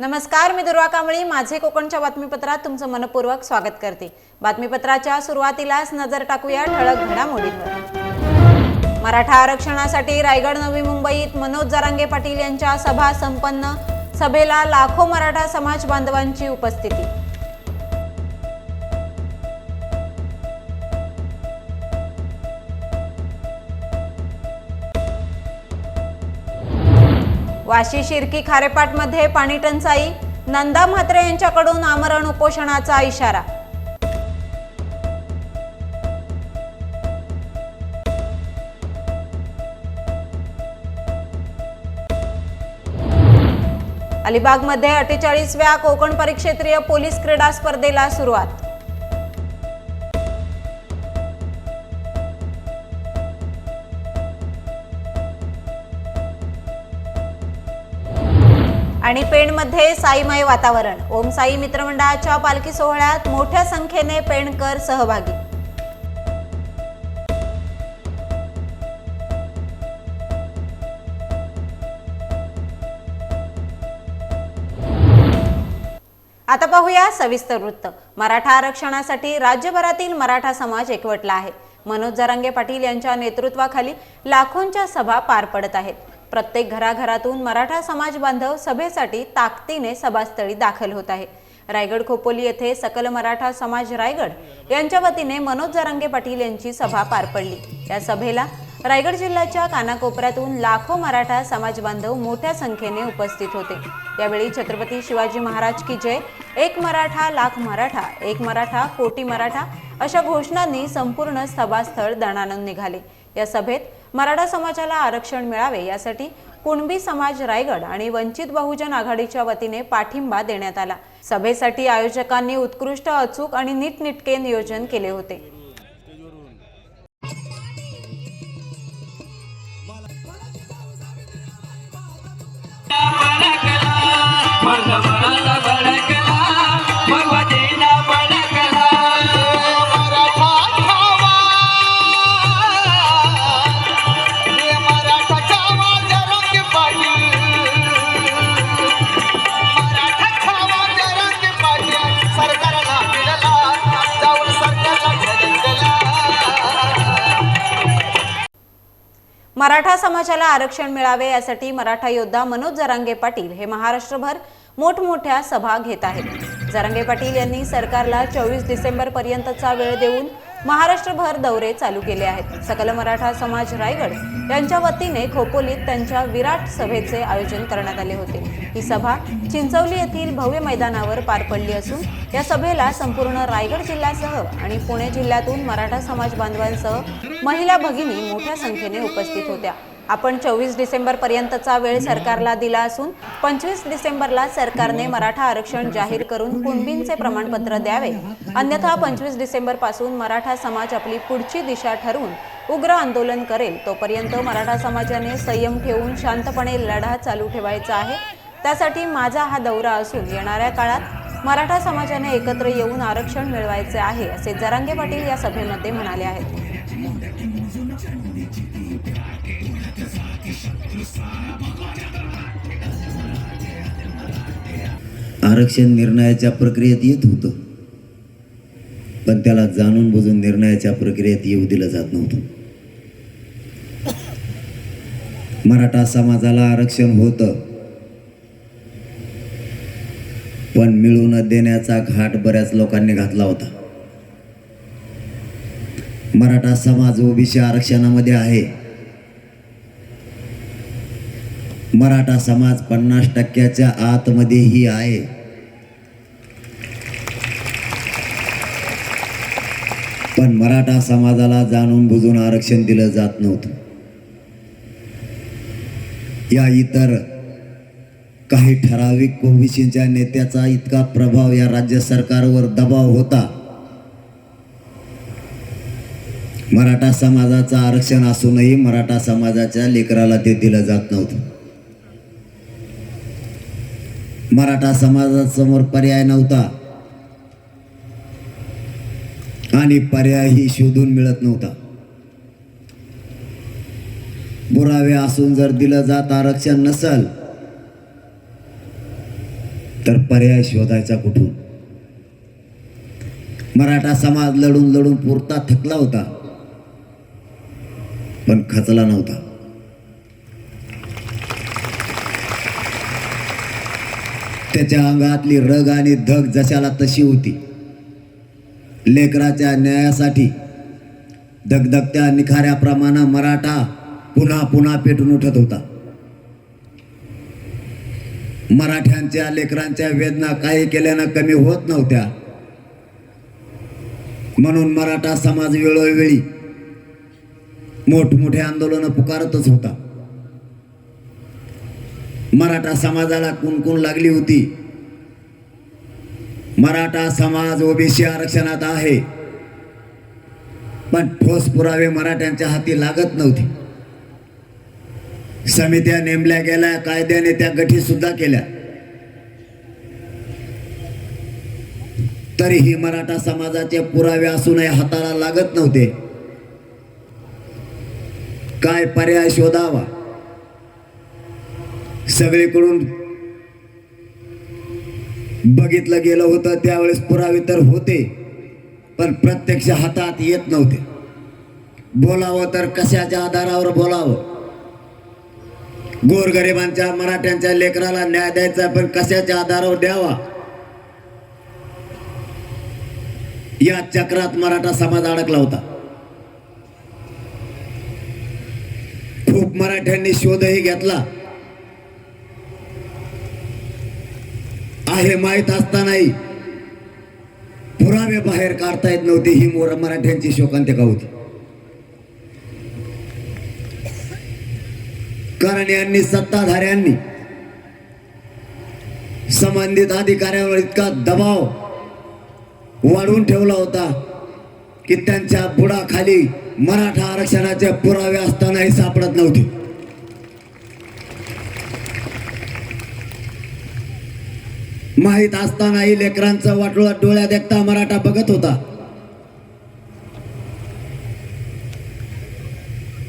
नमस्कार, मी दुर्वा कांबळी. माझे कोकणच्या बातमीपत्रात तुमचं मनपूर्वक स्वागत करते. बातमीपत्राच्या सुरुवातीलाच नजर टाकूया ठळक घडामोडींवर. मराठा आरक्षणासाठी रायगड नवी मुंबईत मनोज जरांगे पाटील यांच्या सभा संपन्न. सभेला लाखो मराठा समाज बांधवांची उपस्थिती. वाशी शिर्की खारेपाटमध्ये पाणी टंचाई. नंदा म्हात्रे यांच्याकडून आमरण उपोषणाचा इशारा. अलिबागमध्ये 48व्या कोकण परिक्षेत्रीय पोलीस क्रीडा स्पर्धेला सुरुवात. आणि पेणमध्ये साईमय वातावरण. ओम साई मित्रमंडळाच्या पालखी सोहळ्यात मोठ्या संख्येने पेणकर सहभागी. आता पाहूया सविस्तर वृत्त. मराठा आरक्षणासाठी राज्यभरातील मराठा समाज एकवटला आहे. मनोज जरांगे पाटील यांच्या नेतृत्वाखाली लाखोंच्या सभा पार पडत आहेत. प्रत्येक घराघरातून मराठा समाज बांधव सभेसाठी ताकदीने सभास्थळी दाखल होत आहे. रायगड खोपोली येथे सकल मराठा समाज रायगड यांच्या वतीने मनोज जरांगे पाटील यांची सभा पार पडली. या सभेला रायगड जिल्ह्याच्या कानाकोपऱ्यातून लाखो मराठा समाज बांधव मोठ्या संख्येने उपस्थित होते. यावेळी छत्रपती शिवाजी महाराज की जय, एक मराठा लाख मराठा, एक मराठा कोटी मराठा अशा घोषणांनी संपूर्ण सभास्थळ दणाणून निघाले. या सभेत मराठा समाजाला आरक्षण मिळावे यासाठी कुणबी समाज रायगड आणि वंचित बहुजन आघाडीच्या वतीने पाठिंबा देण्यात आला. सभेसाठी आयोजकांनी उत्कृष्ट, अचूक आणि नीटनेटके नियोजन केले होते. मराठा समाजाला आरक्षण मिळावे यासाठी मराठा योद्धा मनोज जरांगे पाटील हे महाराष्ट्रभर मोठमोठ्या सभा घेत आहेत. जरांगे पाटील यांनी सरकारला 24 डिसेंबर पर्यंतचा वेळ देऊन महाराष्ट्रभर दौरे चालू केले आहेत. सकल मराठा समाज रायगड यांच्या वतीने खोपोलीत त्यांच्या विराट सभेचे आयोजन करण्यात आले होते. ही सभा चिंचवली येथील भव्य मैदानावर पार पडली असून या सभेला संपूर्ण रायगड जिल्ह्यासह आणि पुणे जिल्ह्यातून मराठा समाज बांधवांसह महिला भगिनी मोठ्या संख्येने उपस्थित होत्या. आपण 24 डिसेंबर पर्यंतचा वेळ सरकारला दिला असून 25 डिसेंबरला सरकारने मराठा आरक्षण जाहीर करून कुणबींचे प्रमाणपत्र द्यावे, अन्यथा 25 डिसेंबर पासून मराठा समाज आपली पुढची दिशा ठरवून उग्र आंदोलन करेल. तोपर्यंत मराठा समाजाने संयम ठेवून शांतपणे लढा चालू ठेवायचा आहे. त्यासाठी माझा हा दौरा असून येणाऱ्या काळात मराठा समाजाने एकत्र येऊन आरक्षण मिळवायचे आहे, असे जरांगे पाटील या सभेमध्ये म्हणाले आहेत. आरक्षण निर्णयाच्या प्रक्रियेत येत होतं, पण त्याला जाणून बुजून निर्णयाच्या प्रक्रियेत येऊ दिलं जात नव्हतं. मराठा समाजाला आरक्षण होतं, पण मिळवून देण्याचा घाट बऱ्याच लोकांनी घातला होता. मराठा समाज ओबीसी आरक्षणामध्ये आहे. मराठा समाज 50% आतमध्येही आहे. पण मराठा समाजाला जाणून बुजून आरक्षण दिलं जात नव्हतं. या इतर काही ठराविक ओबीसीच्या नेत्याचा इतका प्रभाव या राज्य सरकारवर दबाव होता. मराठा समाजाचं आरक्षण असूनही मराठा समाजाच्या लेकराला ते दिलं जात नव्हतं. मराठा समाजासमोर पर्याय नव्हता आणि पर्यायही शोधून मिळत नव्हता. पुरावे असून जर दिलं जात आरक्षण नसल तर पर्याय शोधायचा कुठून? मराठा समाज लढून लढून पुरता थकला होता, पण खचला नव्हता. त्याच्या अंगातली रग आणि धग जशाला तशी होती. लेकराच्या न्यायासाठी दगदगत्या निखाऱ्याप्रमाणे मराठा पुन्हा पुन्हा पेटून उठत होता. मराठ्यांच्या लेकरांच्या वेदना काही केल्यानं कमी होत नव्हत्या. म्हणून मराठा समाज वेळोवेळी मोठमोठे आंदोलन पुकारतच होता. मराठा समाजाला कुणकुण लागली होती. मराठा समाज ओबीसी आरक्षणात आहे, पण ठोस पुरावे मराठ्यांच्या हाती लागत नव्हते. समित्या नेमल्या गेल्या, कायद्याने त्या गठी सुद्धा केल्या, तरीही मराठा समाजाचे पुरावे असूनही हाताला लागत नव्हते. काय पर्याय शोधावा? सगळीकडून बघितलं गेलं होतं. त्यावेळेस पुरावे तर होते, पण प्रत्यक्ष हातात येत नव्हते. बोलावं तर कशाच्या आधारावर बोलावं? गोरगरिबांच्या मराठ्यांच्या लेकराला न्याय द्यायचा, पण कशाच्या आधारावर द्यावा? या चक्रात मराठा समाज अडकला होता. खूप मराठ्यांनी शोधही घेतला. आहे माहीत असतानाही पुरावे बाहेर काढता येत नव्हते. ही मराठ्यांची शोकांतिका होती. कारण यांनी, सत्ताधाऱ्यांनी संबंधित अधिकाऱ्यांवर इतका दबाव वाढवून ठेवला होता की त्यांच्या बुडाखाली मराठा आरक्षणाचे पुरावे असतानाही सापडत नव्हते. माहित असतानाही लेकरांचं वाटोळं डोळ्यात देखता मराठा बघत होता,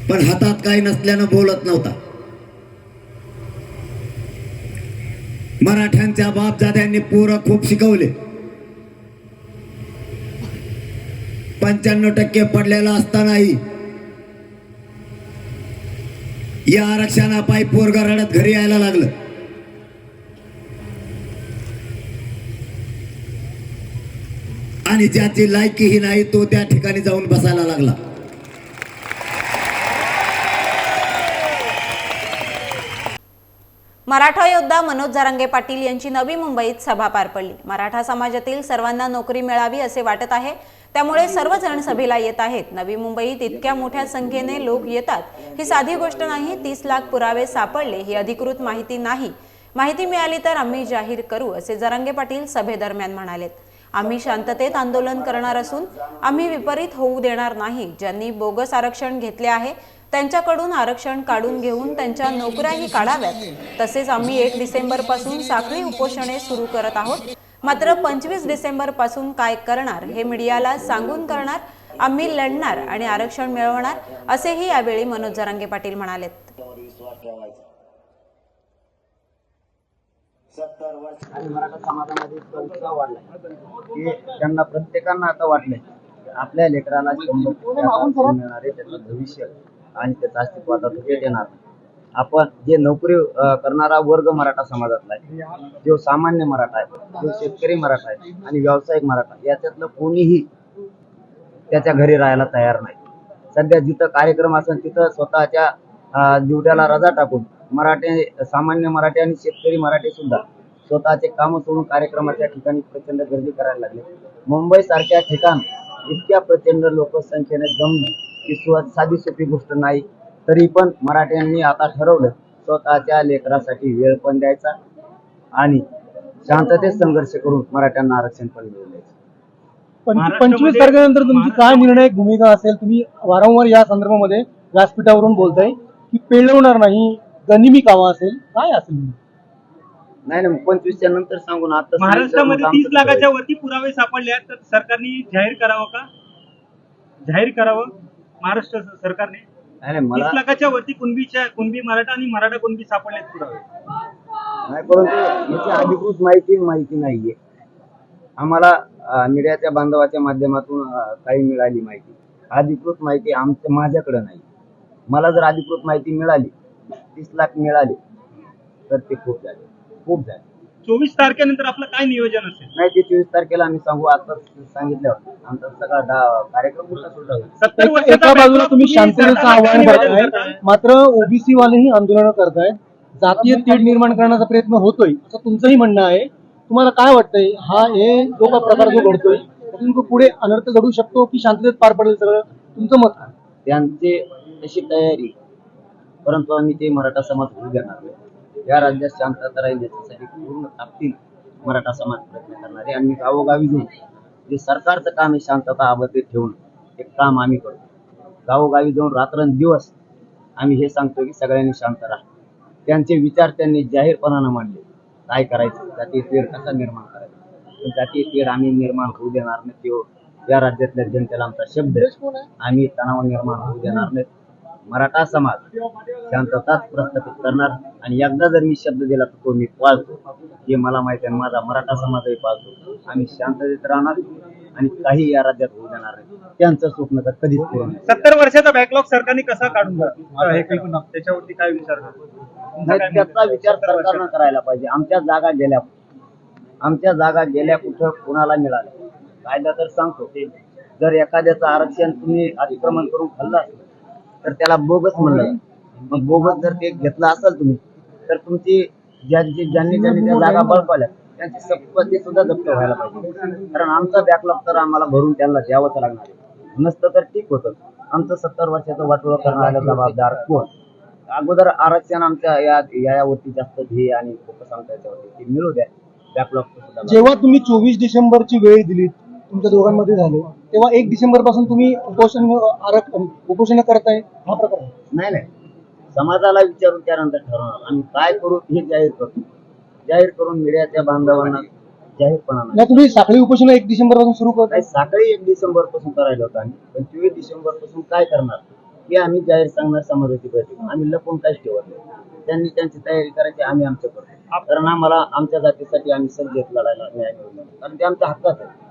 पण हातात काही नसल्यानं बोलत नव्हता. मराठ्यांच्या बापजाद्यांनी पोरं खूप शिकवले. 95% पडलेला असतानाही या आरक्षणापायी पोरग रडत घरी यायला लागलं. आणि ज्याची लायकीही नाही तो त्या ठिकाणी जाऊन बसायला लागला. मराठा योद्धा मनोज जरांगे पाटील यांची नवी मुंबईत सभा पार पडली. मराठा समाजातील सर्वांना नोकरी मिळावी असे वाटत आहे, त्यामुळे सर्वजण सभेला येत आहेत. नवी मुंबईत इतक्या मोठ्या संख्येने लोक येतात ही साधी गोष्ट नाही. 30 लाख पुरावे सापडले ही अधिकृत माहिती नाही. माहिती मिळाली तर आम्ही जाहीर करू असे जरांगे पाटील सभेदरम्यान म्हणालेत. आम्ही शांततेत आंदोलन करणार असून आम्ही विपरीत होऊ देणार नाही. ज्यांनी बोगस आरक्षण घेतले आहे त्यांच्याकडून आरक्षण काढून घेऊन त्यांच्या नोकऱ्याही काढाव्यात. तसेच आम्ही 1 डिसेंबर पासून साखळी उपोषणे सुरू करत आहोत. मात्र 25 डिसेंबर पासून काय करणार हे मीडियाला सांगून करणार. आम्ही लढणार आणि आरक्षण मिळवणार असेही यावेळी मनोज जरांगे पाटील म्हणालेत. 70 वर्ष आणि मराठा समाजामध्ये इतका उत्साह वाढलाय की त्यांना प्रत्येकांना आता वाटलंय आपल्या लेकराला 100% आरक्षण मिळणारे, त्याचं भविष्य आणि त्याचं अस्तित्व आता धोक्यात येणार नाही. आपण जे नोकरी करणारा वर्ग मराठा समाजातला आहे, जो सामान्य मराठा आहे, जो शेतकरी मराठा आहे आणि व्यावसायिक मराठा, याच्यातलं कोणीही त्याच्या घरी राहायला तयार नाही. सध्या जिथं कार्यक्रम असेल तिथं स्वतःच्या ड्युट्याला रजा टाकून मराठे, सामान्य मराठी आणि शेतकरी मराठी सुद्धा स्वतःचे काम सोडून कार्यक्रमाच्या ठिकाणी प्रचंड गर्दी करायला लागले. मुंबई सारख्या ठिकाण इतक्या प्रचंड लोकसंख्येने जमणं ही साधी सोपी गोष्ट नाही. तरी पण मराठ्यांनी आता ठरवलं स्वतःच्या लेकरासाठी वेळ पण द्यायचा आणि शांततेत संघर्ष करून मराठ्यांना आरक्षण पण मिळवून द्यायचं. 25 तारखेनंतर तुमची काय निर्णायक भूमिका असेल? तुम्ही वारंवार या संदर्भामध्ये व्यासपीठावरून बोलताय की पेलवणार नाही, गनिमी कावा असेल, काय असेल? नाही 25च्या नंतर सांगून आता महाराष्ट्रामध्ये 30 लाखाच्या वरती पुरावे सापडले आहेत, तर सरकारने जाहीर करावं का? जाहीर करावं महाराष्ट्र सरकारने. नाही मला 30 लाखाच्या वरती कुणबी मराठा आणि मराठा कुणबी सापडलेत पुरावे. नाही, परंतु याची अधिकृत माहिती नाहीये आम्हाला. मीडियाच्या बांधवाच्या माध्यमातून काही मिळाली माहिती. अधिकृत माहिती माझ्याकडे नाही. मला जर अधिकृत माहिती मिळाली, 30 लाख मिळाले, तर ते खूप झाले. 24 तारखेनंतर आपलं काय नियोजन असेल? नाही, ते 24 तारखेला आम्ही सांगू. आता सांगितल्यावर आमचा सगळा कार्यक्रम पुढचा सुरू होईल. 70 वर्षाचा एका बाजूला तुम्ही backlog शांततेचं सरकारला आवाहन निवेदन करताय, करताय. मात्र ओबीसी वालेही आंदोलन करताय, जातीय तेढ निर्माण करण्याचा प्रयत्न होतोय असं तुमचंही म्हणणं आहे. तुम्हाला काय वाटतंय, हे जो का प्रकार जो घडतोय त्यातून पुढे अनर्थ घडू शकतो की शांततेत पार पडेल सगळं? तुमचं मत काय? त्यांची तशी तयारी, परंतु आम्ही ते मराठा समाज होऊ देणार नाही. या राज्यात शांतता राहील याच्यासाठी पूर्ण ताकदीने मराठा समाज प्रयत्न करणार आहे. आणि गावोगावी जाऊन जे सरकारचं काम आहे शांतता अबाधित ठेवून, एक काम आम्ही करतो. गावोगावी जाऊन रात्रंदिवस आम्ही हे सांगतो की सगळ्यांनी शांत राहा. त्यांचे विचार त्यांनी जाहीरपणानं मांडले. काय करायचं, जातीय तेढ कसा निर्माण करायचा, पण जातीय तेढ आम्ही निर्माण होऊ देणार नाही. तो या राज्यातल्या जनतेला आमचा शब्द आहे. आम्ही तणाव निर्माण होऊ देणार नाही. मराठा समाज शांतताच प्रस्थापित करणार. आणि एकदा जर मी शब्द दिला तर तो मी पाळतो. हे मला माहिती आहे, माझा मराठा समाजही पाळतो. आम्ही शांततेत राहणार आणि काही या राज्यात होऊ देणार नाही. त्यांचं स्वप्न तर कधीच पूर्ण नाही. 70 वर्षाचा बॅकलॉग सरकारने कसा काढून टाकला? त्याच्यावरती काय विचार करतो? तुमचा काय त्याचा निर्णय? विचार 70 वर्षाचा. सरकारनं करायला पाहिजे. आमच्या जागा गेल्या कुठं कुणाला मिळाल्या. कायदा तर सांगतो, जर एखाद्याचं आरक्षण तुम्ही अतिक्रमण करून खाल्लं असेल तर त्याला बोगस म्हणलं जातं. मग बोगस जर ते घेतलं असेल तुम्ही, तर तुमची ज्यांनी त्या जागा बळकावल्या त्यांची संपत्ती सुद्धा जप्त व्हायला पाहिजे. कारण आमचा बॅकलॉग तर आम्हाला भरून त्यांना द्यावंच लागणार आहे. नसतं तर ठीक होतं. आमचं 70 वर्षाचं वाटोळं करणाऱ्या जबाबदार कोण? अगोदर आरक्षण आमच्या यावरती जास्त ध्येय आणि फोकस आमच्या याच्यावरती ते मिळू द्या. बॅकलॉग सुद्धा जेव्हा तुम्ही 24 डिसेंबरची वेळ दिली तुमच्या दोघांमध्ये झालं, तेव्हा 1 डिसेंबर पासून तुम्ही उपोषण करताय, हा प्रकार आहे. नाही, समाजाला विचारून त्यानंतर ठरवणार आम्ही काय करू हे जाहीर करतो. जाहीर करून मीडियाच्या बांधवांना जाहीरपणा नाही, तुम्ही साखळी उपोषण 1 डिसेंबर पासून सुरू करताय. नाही, साखळी 1 डिसेंबर पासून करायला होतं आम्ही, पण 24 डिसेंबर पासून काय करणार हे आम्ही जाहीर सांगणार समाजाची बैठक. आम्ही लपून काहीच ठेवत नाही. त्यांनी त्यांची तयारी करायची, आम्ही आमचं करतो. कारण आम्हाला आमच्या जातीसाठी आम्ही सज्ज लढायला न्याय मिळवणार, कारण ते आमच्या हक्कात आहे.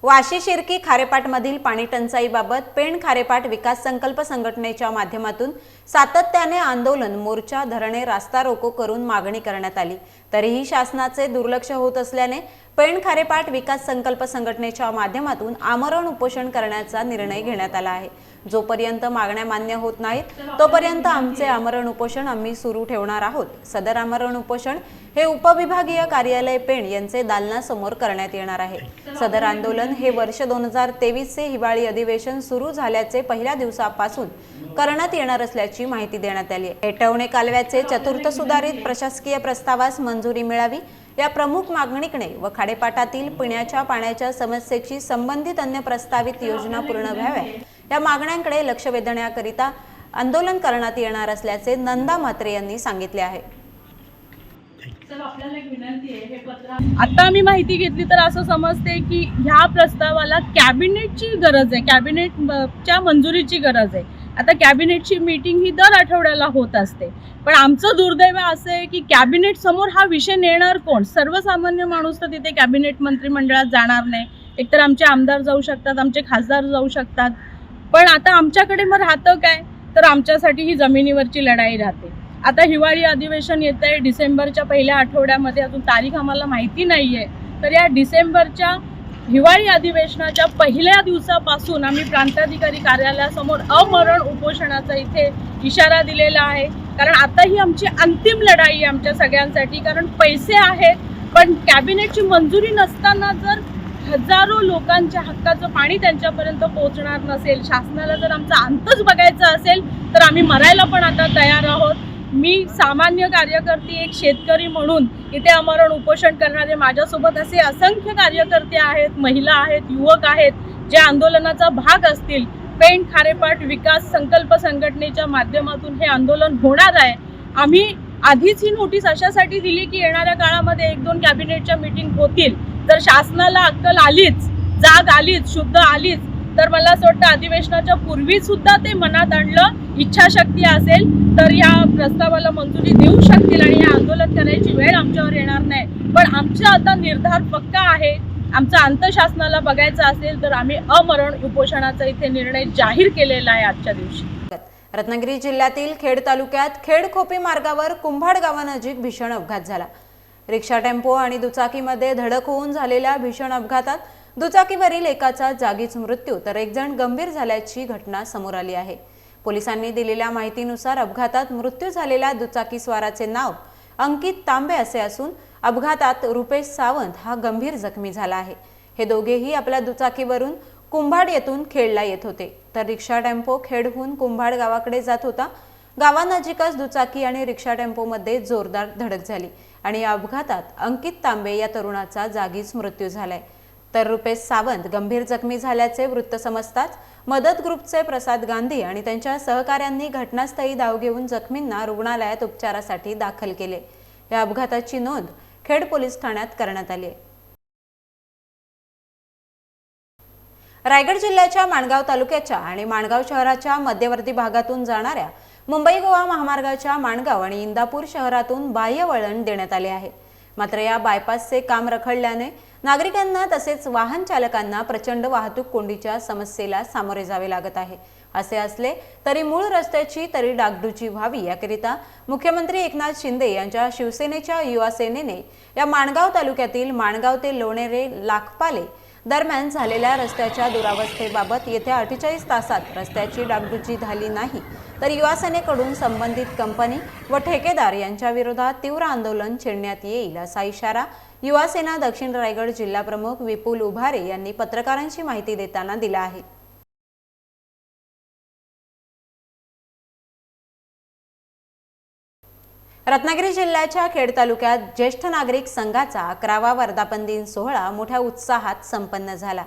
वाशी शिर्की खारेपाटमधील पाणी टंचाईबाबत पेण खारेपाट विकास संकल्प संघटनेच्या माध्यमातून सातत्याने आंदोलन, मोर्चा, धरणे, रास्ता रोको करून मागणी करण्यात आली. तरीही शासनाचे दुर्लक्ष होत असल्याने पेण खारेपाट विकास संकल्प संघटनेच्या माध्यमातून आमरण उपोषण करण्याचा निर्णय घेण्यात आला आहे. जोपर्यंत मागण्या मान्य होत नाहीत तोपर्यंत आमचे आमरण उपोषण आम्ही सुरू ठेवणार आहोत. सदर आमरण उपोषण हे उपविभागीय कार्यालय पेण यांचे दालनासमोर करण्यात येणार आहे. सदर आंदोलन हे वर्ष 2023 चे हिवाळी अधिवेशन सुरू झाल्याचे पहिल्या दिवसापासून करण्यात येणार असल्याची माहिती देण्यात आली आहे. हेटवणे कालव्याचे चतुर्थ सुधारित प्रशासकीय प्रस्तावास मंजुरी मिळावी या प्रमुख मागणीकडे व खाडेपाटातील पिण्याच्या पाण्याच्या समस्येशी संबंधित अन्य प्रस्तावित योजना पूर्ण व्हाव्या या मागण्यांकडे लक्ष वेधण्याकरिता आंदोलन करण्यात येणार असल्याचे नंदा म्हात्रे यांनी सांगितले आहे. आता आम्ही माहिती घेतली तर असं समजते की ह्या प्रस्तावाला कॅबिनेटची गरज आहे, कॅबिनेटच्या मंजुरीची गरज आहे. आता कॅबिनेटची मीटिंग ही दर आठवड्याला होत असते, पण आमचं दुर्दैव असं आहे की कॅबिनेट समोर हा विषय नेणार कोण? सर्वसामान्य माणूस तर तिथे कॅबिनेट मंत्रिमंडळात जाणार नाही. एकतर आमचे आमदार जाऊ शकतात, आमचे खासदार जाऊ शकतात, पण आता आमच्याकडे मग राहतं काय? तर आमच्यासाठी ही जमिनीवरची लढाई राहते. आता हिवाळी अधिवेशन येत आहे डिसेंबरच्या पहिल्या आठवड्यामध्ये, अजून तारीख आम्हाला माहिती नाही आहे. तर या डिसेंबरच्या हिवाळी अधिवेशनाच्या पहिल्या दिवसापासून आम्ही प्रांताधिकारी कार्यालयासमोर अमरण उपोषणाचा इथे इशारा दिलेला आहे. कारण आता ही आमची अंतिम लढाई आहे आमच्या सगळ्यांसाठी. कारण पैसे आहेत, पण कॅबिनेटची मंजुरी नसताना जर हजारो लोकांच्या हक्काचं पाणी त्यांच्यापर्यंत पोहोचणार नसेल, शासनाला जर आमचा अंतच बघायचा असेल, तर आम्ही मरायला पण आता तयार आहोत. मी सामान्य कार्यकर्ती, एक शेतकरी म्हणून इथे आमरण उपोषण करणारे माझ्यासोबत असे असंख्य कार्यकर्ते आहेत, महिला आहेत, युवक आहेत, जे आंदोलनाचा भाग असतील. पेण खारेपाट विकास संकल्प संघटनेच्या माध्यमातून हे आंदोलन होणार आहे. आम्ही आधीच ही नोटीस अशासाठी दिली की येणाऱ्या काळामध्ये 1-2 कॅबिनेटच्या मीटिंग होतील. जर शासनाला अक्कल आलीच, जाग आलीच, शुद्ध आलीच, तर मला असं वाटतं अधिवेशनाच्या पूर्वी सुद्धा ते मनात आणलं इच्छाशक्ती असेल तर या प्रस्तावाला मंजुरी देऊ शकतील आणि हे आंदोलन करण्याची वेळ आमच्यावर येणार नाही. पण आमचा आता निर्धार पक्का आहे. आमचा अंतशासनाला बघायचा असेल तर आम्ही अमरण उपोषणाचा इथे निर्णय जाहीर केलेला आहे आजच्या दिवशी. रत्नागिरी जिल्ह्यातील खेड तालुक्यात खेड-खोपी मार्गावर कुंभाड गावानजीक भीषण अपघात झाला. रिक्षा टेम्पो आणि दुचाकीमध्ये धडक होऊन झालेल्या भीषण अपघातात दुचाकीवरील एकाचा जागीच मृत्यू तर एक जण गंभीर झाल्याची घटना समोर आली आहे. पोलिसांनी दिलेल्या माहितीनुसार अपघातात मृत्यू झालेल्या दुचाकीस्वाराचे नाव अंकित तांबे असे असून अपघातात रुपेश सावंत हा गंभीर जखमी झाला आहे. हे दोघेही आपल्या दुचाकीवरून कुंभाड येथून खेडला येत होते तर रिक्षा टेम्पो खेडहून कुंभाड गावाकडे जात होता. गावानजीकच दुचाकी आणि रिक्षा टेम्पोमध्ये जोरदार धडक झाली आणि या अपघातात अंकित तांबे या तरुणाचा जागीच मृत्यू झालाय तर रुपेश सावंत गंभीर जखमी झाल्याचे वृत्त समजताच मदत ग्रुपचे प्रसाद गांधी आणि त्यांच्या सहकाऱ्यांनी घटनास्थळी धाव घेऊन जखमींना रुग्णालयात उपचारासाठी दाखल केले. या अपघाताची नोंद खेड पोलीस ठाण्यात करण्यात आली आहे. रायगड जिल्ह्याच्या माणगाव तालुक्याच्या आणि माणगाव शहराच्या मध्यवर्ती भागातून जाणाऱ्या मुंबई गोवा महामार्गाच्या माणगाव आणि इंदापूर शहरातून बाह्य वळण देण्यात आले आहे. मात्र या बायपासचे काम रखडल्याने नागरिकांना तसेच वाहन चालकांना प्रचंड वाहतूक कोंडीच्या समस्येला सामोरे जावे लागत आहे. असे असले तरी मूळ रस्त्याची तरी डागडुजी व्हावी याकरिता मुख्यमंत्री एकनाथ शिंदे यांच्या शिवसेनेच्या युवा सेनेने या माणगाव तालुक्यातील माणगाव ते लोणेरे लाखपाले दरम्यान झालेल्या रस्त्याच्या दुरावस्थेबाबत येत्या 48 तासात रस्त्याची डागडुजी झाली नाही तर युवा सेनेकडून संबंधित कंपनी व ठेकेदार यांच्या विरोधात तीव्र आंदोलन छेडण्यात येईल असा इशारा युवा सेना दक्षिण रायगड जिल्हा प्रमुख विपुल उभारे यांनी पत्रकारांची माहिती देताना दिला आहे. रत्नागिरी जिल्ह्याच्या खेड तालुक्यात ज्येष्ठ नागरिक संघाचा 11वा वर्धापन दिन सोहळा मोठ्या उत्साहात संपन्न झाला.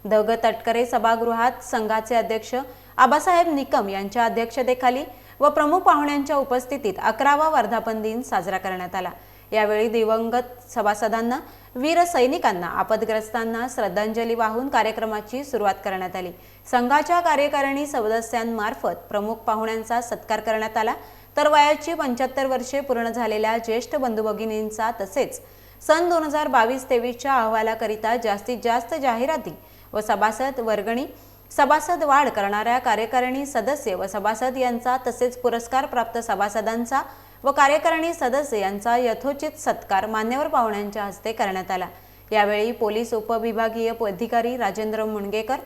दग तटकरे सभागृहात संघाचे अध्यक्ष आबासाहेब निकम यांच्या अध्यक्षतेखाली व प्रमुख पाहुण्यांच्या उपस्थितीत 11वा वर्धापन दिन साजरा करण्यात आला. यावेळी दिवंगत सभासदांना, वीर सैनिकांना, आपदग्रस्तांना श्रद्धांजली वाहून कार्यक्रमाची सुरुवात करण्यात आली. संघाच्या कार्यकारिणी सदस्यांमार्फत प्रमुख पाहुण्यांचा सत्कार करण्यात आला तर वयाची 75 वर्षे पूर्ण झालेल्या ज्येष्ठ बंधू भगिनींचा तसेच सन 2022-23च्या अहवालाकरिता जास्तीत जास्त जाहिराती व सभासद वर्गणी, सभासद वाढ करणाऱ्या कार्यकारिणी सदस्य व सभासद यांचा तसेच पुरस्कार प्राप्त सभासदांचा व कार्यकारिणी सदस्य यांचा यथोचित सत्कार मान्यवर पाहुण्यांच्या हस्ते करण्यात आला. यावेळी पोलीस उपविभागीय अधिकारी राजेंद्र मुणगेकर,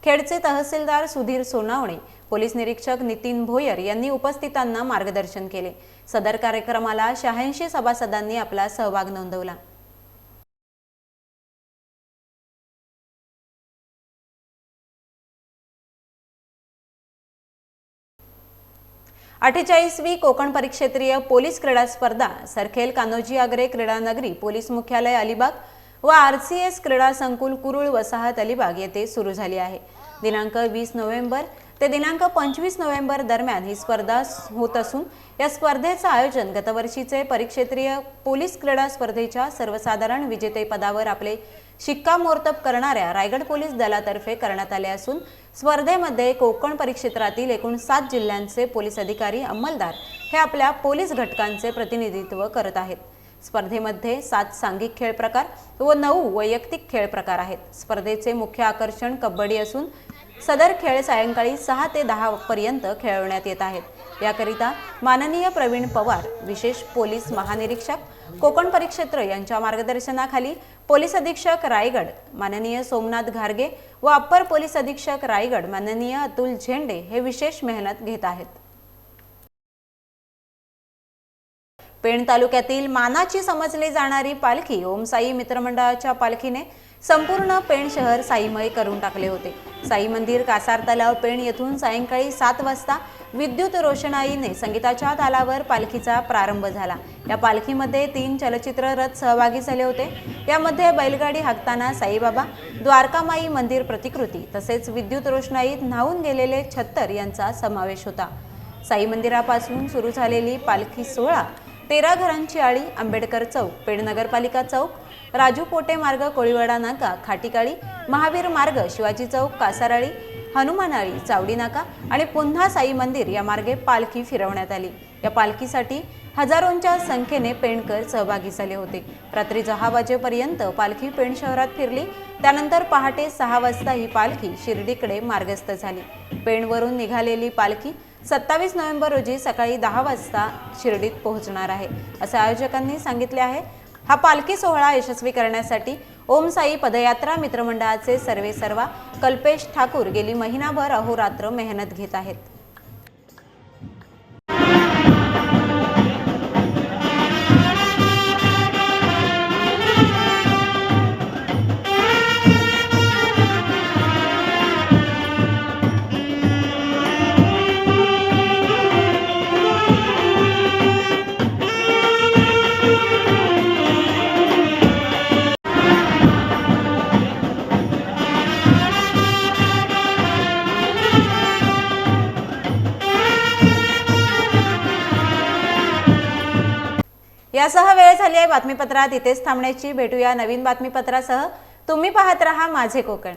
खेडचे तहसीलदार सुधीर सोनावणे, पोलीस निरीक्षक नितीन भोयर यांनी उपस्थितांना मार्गदर्शन केले. सदर कार्यक्रमाला 86 सभासदांनी आपला सहभाग नोंदवला. वी कोकण परिक्षेत्रीय पोलीस क्रीडा स्पर्धा सरखेल कान्होजी आगरे क्रीडा नगरी पोलीस मुख्यालय अलिबाग व RCS क्रीडा संकुल कुरुळ वसाहत अलिबाग येथे सुरू झाली आहे. दिनांक 20 नोव्हेंबर ते दिनांक 25 नोव्हेंबर दरम्यान ही स्पर्धा होत असून या स्पर्धेचे आयोजन गतवर्षीचे परिक्षेत्रीय पोलीस क्रीडा स्पर्धेच्या सर्वसाधारण विजेतेपदावर आपले शिक्कामोर्तब करणाऱ्या रायगड पोलीस दलातर्फे करण्यात आले असून स्पर्धेमध्ये कोकण परिक्षेत्रातील एकूण 7 जिल्ह्यांचे पोलीस अधिकारी अंमलदार हे आपल्या पोलीस घटकांचे प्रतिनिधित्व करत आहेत. स्पर्धेमध्ये 7 सांघिक खेळ प्रकार व 9 वैयक्तिक खेळ प्रकार आहेत. स्पर्धेचे मुख्य आकर्षण कबड्डी असून सदर खेळ सायंकाळी 6 ते 10 पर्यंत खेळवण्यात येत आहेत. याकरिता माननीय प्रवीण पवार, विशेष पोलीस महानिरीक्षक कोकण परिक्षेत्र यांच्या मार्गदर्शनाखाली पोलीस अधीक्षक रायगड माननीय सोमनाथ घारगे व अप्पर पोलीस अधीक्षक रायगड माननीय अतुल झेंडे हे विशेष मेहनत घेत आहेत. पेण तालुक्यातील मानाची समजली जाणारी पालखी ओम साई मित्रमंडळाच्या पालखीने संपूर्ण पेण शहर साईमय करून टाकले होते. साई मंदिर, कासार तलाव, पेण येथून सायंकाळी 7 वाजता विद्युत रोषणाईने संगीताच्या तालावर पालखीचा प्रारंभ झाला. या पालखीमध्ये 3 चलचित्र रथ सहभागी झाले होते. यामध्ये बैलगाडी हाकताना साईबाबा, द्वारकामाई मंदिर प्रतिकृती तसेच विद्युत रोषणाईत न्हावून गेलेले छत्तर यांचा समावेश होता. साई मंदिरापासून सुरू झालेली पालखी सोहळा 13 घरांची आळी, आंबेडकर चौक, पेण नगरपालिका चौक, राजू पोटे मार्ग, कोळीवाडा नाका, खाटीकाळी, महावीर मार्ग, शिवाजी चौक, कासाराळी, हनुमानाळी, चावडी नाका आणि पुन्हा साई मंदिर या मार्गे पालखी फिरवण्यात आली। या पालखीसाठी हजारोंच्या संख्येने पेणकर सहभागी झाले होते। रात्री 10 वाजेपर्यंत पालखी पेण शहरात फिरली। त्यानंतर पहाटे 6 वाजता ही पालखी शिर्डीकडे मार्गस्थ झाली। पेणवरून निघालेली पालखी 27 नोव्हेंबर रोजी सकाळी 10 वाजता शिर्डीत पोहोचणार आहे, असे आयोजकांनी सांगितले आहे। हा पालखी सोहळा यशस्वी करण्यासाठी ओम साई पदयात्रा मित्रमंडळाचे सर्वेसर्वा कल्पेश ठाकूर गेली महिनाभर अहोरात्र मेहनत घेत आहेत। यासह वेळ झाली आहे बातमीपत्रात इथेच थांबण्याची। भेटूया नवीन बातमीपत्रासह। तुम्ही पाहत रहा माझे कोकण।